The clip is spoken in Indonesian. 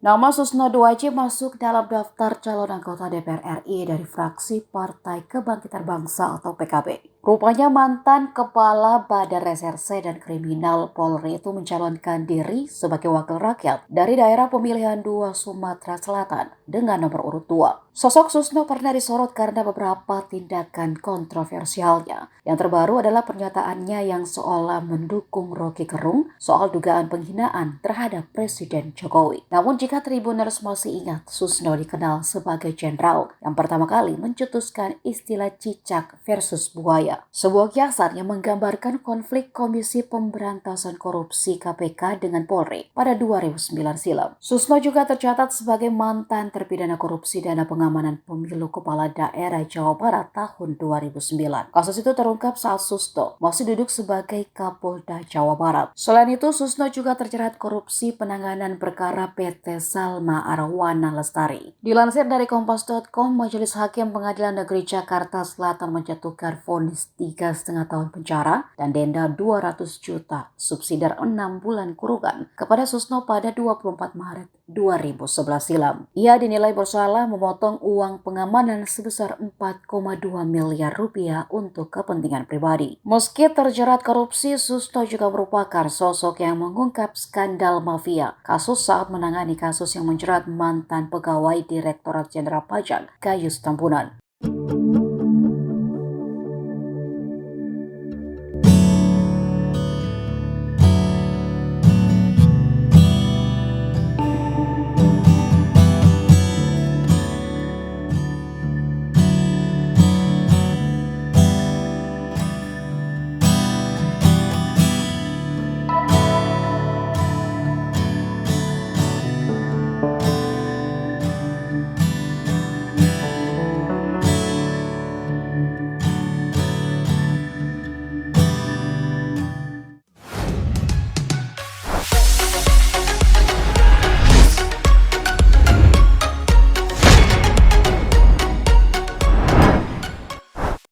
Nama Susno Duaji masuk dalam daftar calon anggota DPR RI dari fraksi Partai Kebangkitan Bangsa atau PKB. Rupanya mantan Kepala Badan Reserse dan Kriminal Polri itu mencalonkan diri sebagai wakil rakyat dari daerah pemilihan 2 Sumatera Selatan dengan nomor urut 2. Sosok Susno pernah disorot karena beberapa tindakan kontroversialnya. Yang terbaru adalah pernyataannya yang seolah mendukung Rocky Gerung soal dugaan penghinaan terhadap Presiden Jokowi. Namun jika Tribuners masih ingat, Susno dikenal sebagai jenderal yang pertama kali mencetuskan istilah cicak versus buaya. Sebuah kiasan yang menggambarkan konflik Komisi Pemberantasan Korupsi KPK dengan Polri pada 2009 silam. Susno juga tercatat sebagai mantan terpidana korupsi dana pengamanan pemilu kepala daerah Jawa Barat tahun 2009. Kasus itu terungkap saat Susno masih duduk sebagai Kapolda Jawa Barat. Selain itu, Susno juga terjerat korupsi penanganan perkara PT Salma Arwana Lestari. Dilansir dari Kompas.com, Majelis Hakim Pengadilan Negeri Jakarta Selatan menjatuhkan vonis 3,5 tahun penjara dan denda 200 juta subsidiar 6 bulan kurungan kepada Susno pada 24 Maret 2011 silam. Ia dinilai bersalah memotong uang pengamanan sebesar 4,2 miliar rupiah untuk kepentingan pribadi. Meski terjerat korupsi, Susno juga merupakan sosok yang mengungkap skandal mafia, kasus saat menangani kasus yang menjerat mantan pegawai Direktorat Jenderal Pajak Gayus Tambunan.